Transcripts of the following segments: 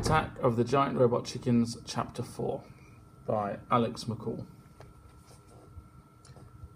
Attack of the Giant Robot Chickens, Chapter 4 by Alex McCall.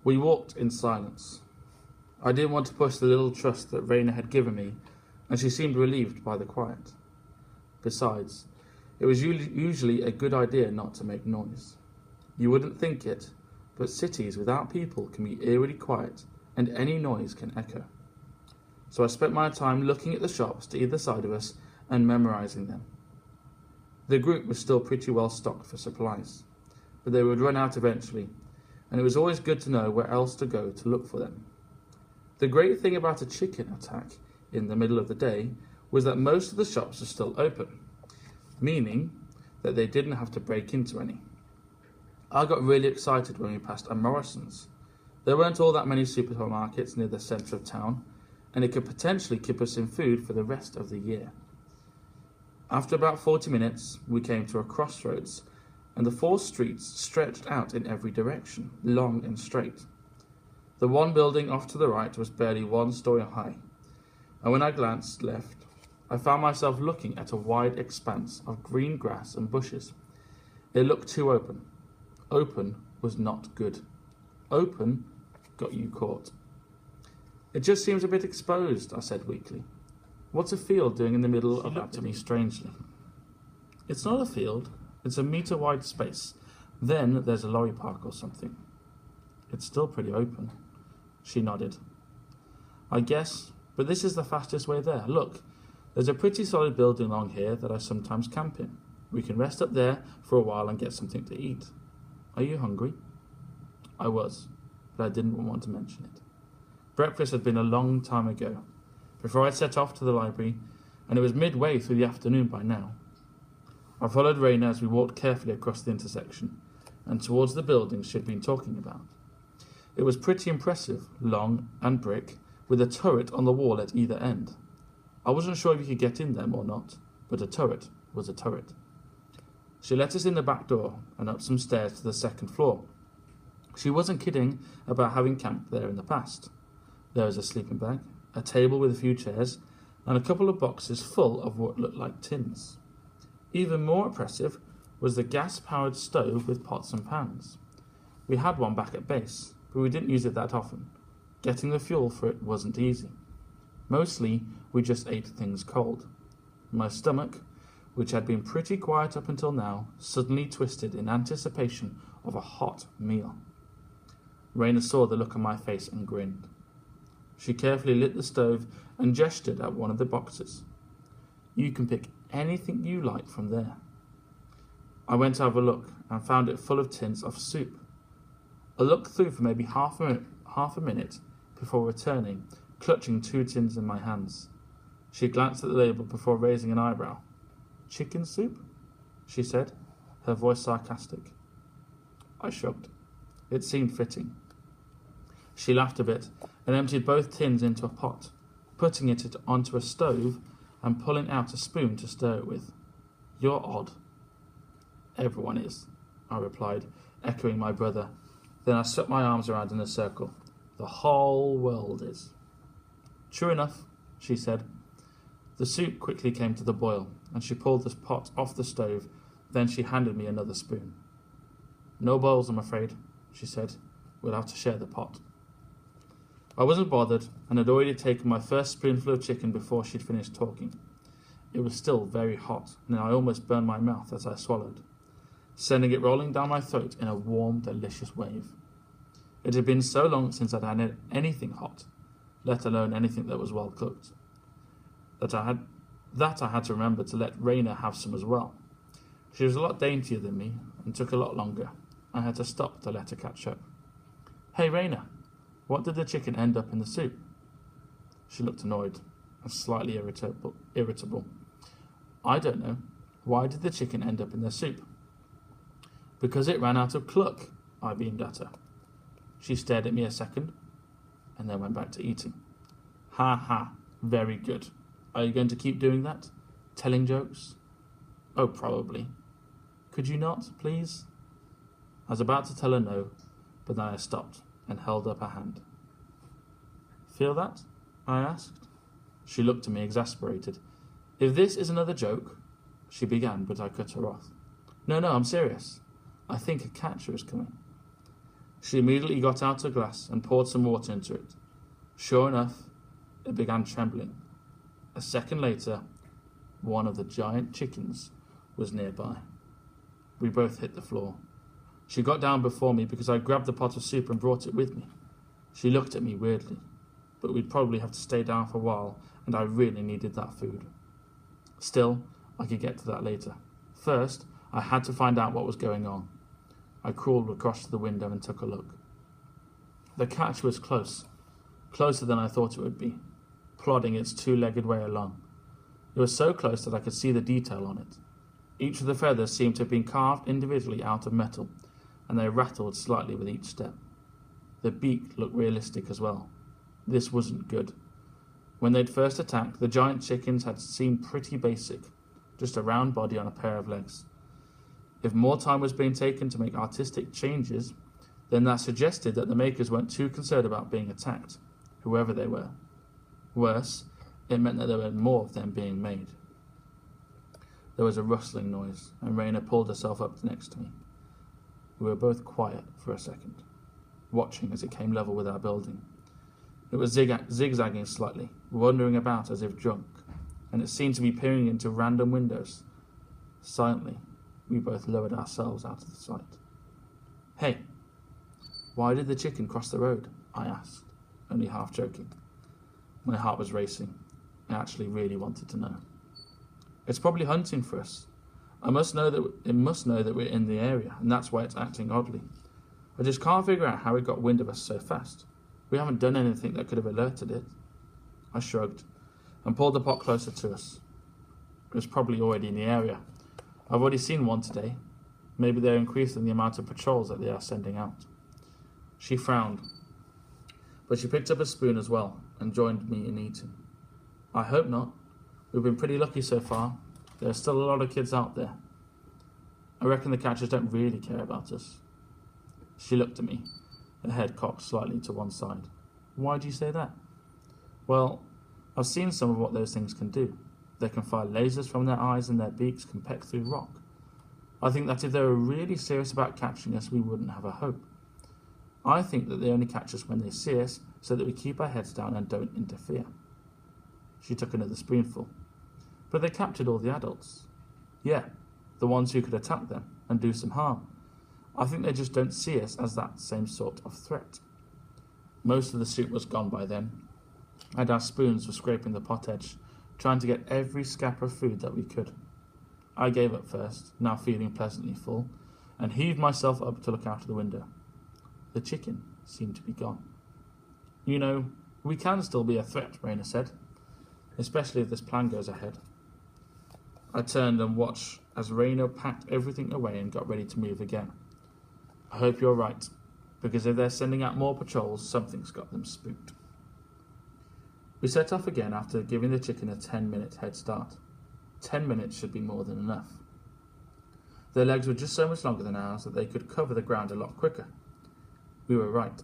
We walked in silence. I didn't want to push the little trust that Raina had given me, and she seemed relieved by the quiet. Besides, it was usually a good idea not to make noise. You wouldn't think it, but cities without people can be eerily quiet, and any noise can echo. So I spent my time looking at the shops to either side of us and memorizing them. The group was still pretty well stocked for supplies, but they would run out eventually, and it was always good to know where else to go to look for them. The great thing about a chicken attack in the middle of the day was that most of the shops were still open, meaning that they didn't have to break into any. I got really excited when we passed a Morrison's. There weren't all that many supermarkets near the centre of town, and it could potentially keep us in food for the rest of the year. After about 40 minutes, we came to a crossroads, and the 4 streets stretched out in every direction, long and straight. The one building off to the right was barely 1 story high, and when I glanced left, I found myself looking at a wide expanse of green grass and bushes. It looked too open. Open was not good. Open got you caught. It just seems a bit exposed, I said weakly. What's a field doing in the middle of that to me strangely? It's not a field, it's a metre-wide space. Then there's a lorry park or something. It's still pretty open. She nodded. I guess, but this is the fastest way there. Look, there's a pretty solid building along here that I sometimes camp in. We can rest up there for a while and get something to eat. Are you hungry? I was, but I didn't want to mention it. Breakfast had been a long time ago, before I set off to the library, and it was midway through the afternoon by now. I followed Raina as we walked carefully across the intersection, and towards the building she had been talking about. It was pretty impressive, long and brick, with a turret on the wall at either end. I wasn't sure if you could get in them or not, but a turret was a turret. She let us in the back door and up some stairs to the 2nd floor. She wasn't kidding about having camped there in the past. There was a sleeping bag, a table with a few chairs, and a couple of boxes full of what looked like tins. Even more impressive was the gas-powered stove with pots and pans. We had one back at base, but we didn't use it that often. Getting the fuel for it wasn't easy. Mostly, we just ate things cold. My stomach, which had been pretty quiet up until now, suddenly twisted in anticipation of a hot meal. Raina saw the look on my face and grinned. She carefully lit the stove and gestured at one of the boxes. You can pick anything you like from there. I went to have a look and found it full of tins of soup. I looked through for maybe half a minute before returning, clutching 2 tins in my hands. She glanced at the label before raising an eyebrow. Chicken soup? She said, her voice sarcastic. I shrugged. It seemed fitting. She laughed a bit and emptied both tins into a pot, putting it onto a stove and pulling out a spoon to stir it with. You're odd. Everyone is, I replied, echoing my brother. Then I swept my arms around in a circle. The whole world is. True enough, she said. The soup quickly came to the boil, and she pulled the pot off the stove. Then she handed me another spoon. No boils, I'm afraid, she said. We'll have to share the pot. I wasn't bothered, and had already taken my first spoonful of chicken before she'd finished talking. It was still very hot, and I almost burned my mouth as I swallowed, sending it rolling down my throat in a warm, delicious wave. It had been so long since I'd had anything hot, let alone anything that was well cooked, that I had to remember to let Raina have some as well. She was a lot daintier than me, and took a lot longer. I had to stop to let her catch up. Hey, Raina. What did the chicken end up in the soup? She looked annoyed and slightly irritable. I don't know. Why did the chicken end up in the soup? Because it ran out of Clarke, I beamed at her. She stared at me a second and then went back to eating. Ha ha, very good. Are you going to keep doing that? Telling jokes? Oh, probably. Could you not, please? I was about to tell her no, but then I stopped and held up a hand. Feel that? I asked. She looked at me exasperated. If this is another joke, she began, but I cut her off. No, I'm serious. I think a catcher is coming. She immediately got out a glass and poured some water into it. Sure enough, it began trembling. A second later, one of the giant chickens was nearby. We both hit the floor. She got down before me because I grabbed the pot of soup and brought it with me. She looked at me weirdly, but we'd probably have to stay down for a while, and I really needed that food. Still, I could get to that later. First, I had to find out what was going on. I crawled across to the window and took a look. The catch was closer than I thought it would be, plodding its two-legged way along. It was so close that I could see the detail on it. Each of the feathers seemed to have been carved individually out of metal, and they rattled slightly with each step. The beak looked realistic as well. This wasn't good. When they'd first attacked, the giant chickens had seemed pretty basic, just a round body on a pair of legs. If more time was being taken to make artistic changes, then that suggested that the makers weren't too concerned about being attacked, whoever they were. Worse, it meant that there were more of them being made. There was a rustling noise, and Raina pulled herself up next to me. We were both quiet for a second, watching as it came level with our building. It was zigzagging slightly, wandering about as if drunk, and it seemed to be peering into random windows. Silently, we both lowered ourselves out of the sight. Hey, why did the chicken cross the road? I asked, only half joking. My heart was racing. I actually really wanted to know. It's probably hunting for us. It must know that we're in the area, and that's why it's acting oddly. I just can't figure out how it got wind of us so fast. We haven't done anything that could have alerted it. I shrugged and pulled the pot closer to us. It was probably already in the area. I've already seen one today. Maybe they're increasing the amount of patrols that they are sending out. She frowned, but she picked up a spoon as well and joined me in eating. I hope not. We've been pretty lucky so far. There are still a lot of kids out there. I reckon the catchers don't really care about us. She looked at me, her head cocked slightly to one side. Why do you say that? Well, I've seen some of what those things can do. They can fire lasers from their eyes, and their beaks can peck through rock. I think that if they were really serious about catching us, we wouldn't have a hope. I think that they only catch us when they see us, so that we keep our heads down and don't interfere. She took another spoonful. But they captured all the adults. Yeah, the ones who could attack them and do some harm. I think they just don't see us as that same sort of threat. Most of the soup was gone by then, and our spoons were scraping the pot edge, trying to get every scrap of food that we could. I gave up first, now feeling pleasantly full, and heaved myself up to look out of the window. The chicken seemed to be gone. You know, we can still be a threat, Raina said, especially if this plan goes ahead. I turned and watched as Raina packed everything away and got ready to move again. I hope you're right, because if they're sending out more patrols, something's got them spooked. We set off again after giving the chicken a 10-minute head start. 10 minutes should be more than enough. Their legs were just so much longer than ours that they could cover the ground a lot quicker. We were right.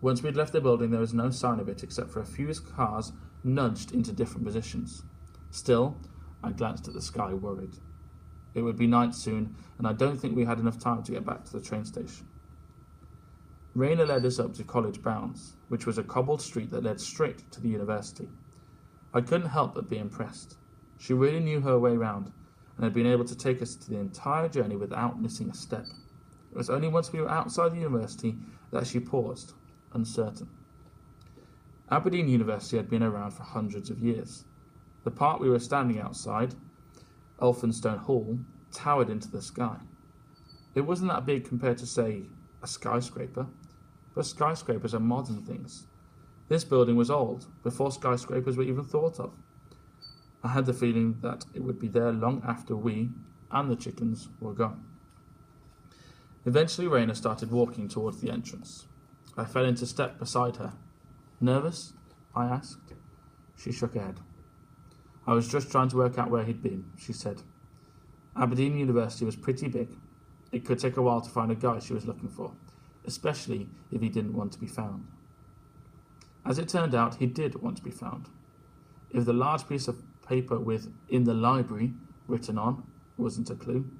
Once we'd left the building, there was no sign of it except for a few cars nudged into different positions. Still, I glanced at the sky, worried. It would be night soon, and I don't think we had enough time to get back to the train station. Raina led us up to College Bounds, which was a cobbled street that led straight to the university. I couldn't help but be impressed. She really knew her way round, and had been able to take us to the entire journey without missing a step. It was only once we were outside the university that she paused, uncertain. Aberdeen University had been around for hundreds of years. The part we were standing outside, Elphinstone Hall, towered into the sky. It wasn't that big compared to, say, a skyscraper, but skyscrapers are modern things. This building was old, before skyscrapers were even thought of. I had the feeling that it would be there long after we and the chickens were gone. Eventually Raina started walking towards the entrance. I fell into step beside her. Nervous? I asked. She shook her head. I was just trying to work out where he'd been, she said. Aberdeen University was pretty big. It could take a while to find a guy she was looking for, especially if he didn't want to be found. As it turned out, he did want to be found. If the large piece of paper with "in the library" Written on wasn't a clue.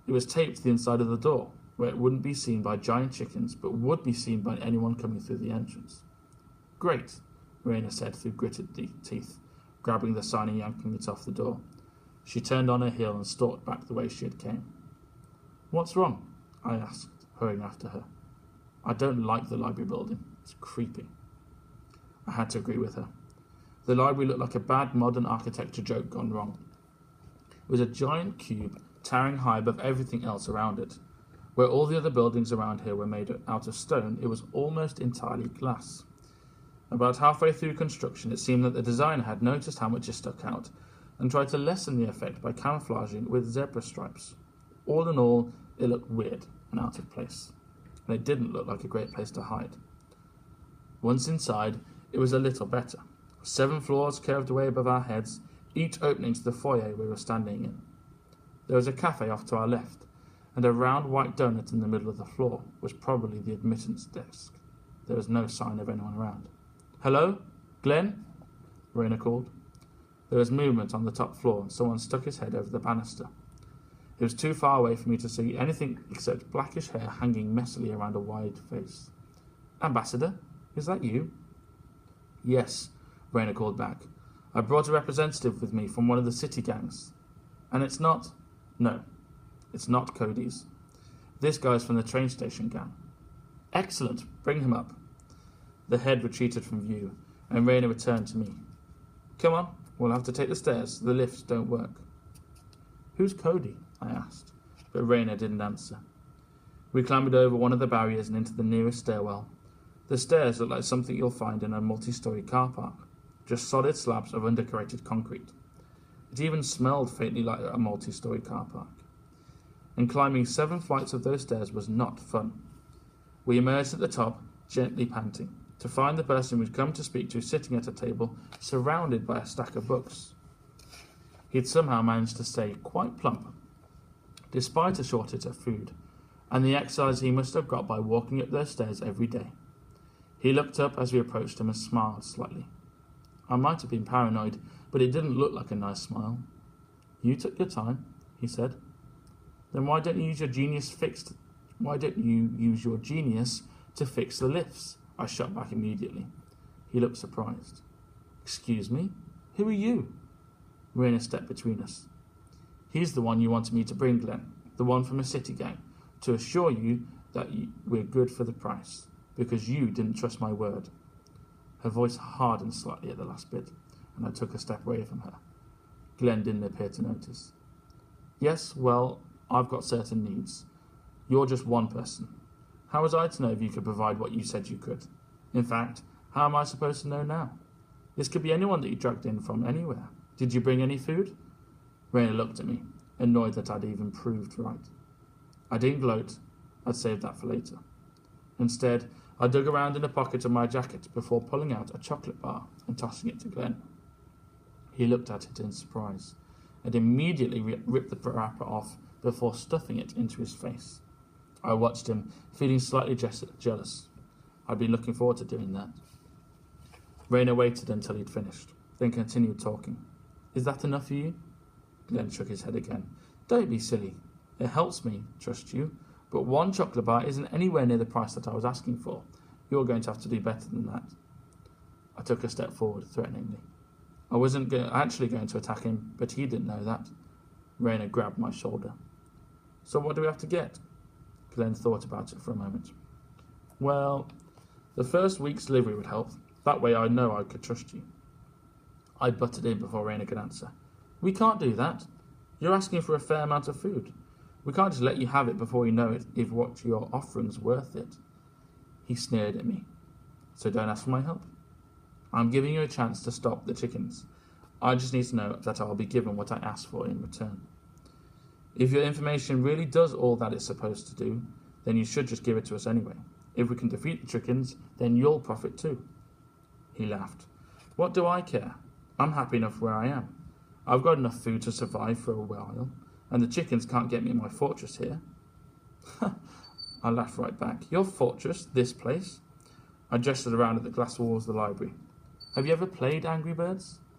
It was taped to the inside of the door, where it wouldn't be seen by giant chickens, but would be seen by anyone coming through the entrance. Great, Raina said through gritted teeth, grabbing the sign and yanking it off the door. She turned on her heel and stalked back the way she had came. What's wrong? I asked, hurrying after her. I don't like the library building. It's creepy. I had to agree with her. The library looked like a bad modern architecture joke gone wrong. It was a giant cube towering high above everything else around it. Where all the other buildings around here were made out of stone, it was almost entirely glass. About halfway through construction, it seemed that the designer had noticed how much it stuck out and tried to lessen the effect by camouflaging it with zebra stripes. All in all, it looked weird and out of place, and it didn't look like a great place to hide. Once inside, it was a little better. 7 floors curved away above our heads, each opening to the foyer we were standing in. There was a cafe off to our left, and a round white donut in the middle of the floor was probably the admittance desk. There was no sign of anyone around. Hello? Glenn? Raina called. There was movement on the top floor, and someone stuck his head over the banister. It was too far away for me to see anything except blackish hair hanging messily around a wide face. Ambassador, is that you? Yes, Raina called back. I brought a representative with me from one of the city gangs. And it's not... No, it's not Cody's. This guy's from the train station gang. Excellent, bring him up. The head retreated from view, and Raina returned to me. Come on, we'll have to take the stairs. The lifts don't work. Who's Cody? I asked, but Raina didn't answer. We clambered over one of the barriers and into the nearest stairwell. The stairs looked like something you'll find in a multi-storey car park, just solid slabs of undecorated concrete. It even smelled faintly like a multi-storey car park. And climbing 7 flights of those stairs was not fun. We emerged at the top, gently panting, to find the person we'd come to speak to sitting at a table, surrounded by a stack of books. He'd somehow managed to stay quite plump, despite a shortage of food, and the exercise he must have got by walking up those stairs every day. He looked up as we approached him and smiled slightly. I might have been paranoid, but it didn't look like a nice smile. You took your time, he said. Then why don't you use your genius to fix the lifts? I shot back immediately. He looked surprised. Excuse me? Who are you? Raina stepped between us. He's the one you wanted me to bring, Glenn, the one from a city gang, to assure you that we're good for the price, because you didn't trust my word. Her voice hardened slightly at the last bit, and I took a step away from her. Glenn didn't appear to notice. Yes, well, I've got certain needs. You're just one person. How was I to know if you could provide what you said you could? In fact, how am I supposed to know now? This could be anyone that you dragged in from anywhere. Did you bring any food? Raina looked at me, annoyed that I'd even proved right. I didn't gloat. I'd save that for later. Instead, I dug around in the pocket of my jacket before pulling out a chocolate bar and tossing it to Glenn. He looked at it in surprise and immediately ripped the wrapper off before stuffing it into his face. I watched him, feeling slightly jealous. I'd been looking forward to doing that. Raina waited until he'd finished, then continued talking. Is that enough for you? Glenn shook his head again. Don't be silly. It helps me trust you, but 1 chocolate bar isn't anywhere near the price that I was asking for. You're going to have to do better than that. I took a step forward, threateningly. I wasn't actually going to attack him, but he didn't know that. Raina grabbed my shoulder. So what do we have to get? Glenn thought about it for a moment. Well, the first week's delivery would help. That way I know I could trust you. I butted in before Raina could answer. We can't do that. You're asking for a fair amount of food. We can't just let you have it before you know if what you're offering's worth it. He sneered at me. So don't ask for my help. I'm giving you a chance to stop the chickens. I just need to know that I'll be given what I asked for in return. If your information really does all that it's supposed to do, then you should just give it to us anyway. If we can defeat the chickens, then you'll profit too. He laughed. What do I care? I'm happy enough where I am. I've got enough food to survive for a while, and the chickens can't get me in my fortress here. I laughed right back. Your fortress? This place? I gestured around at the glass walls of the library. Have you ever played Angry Birds?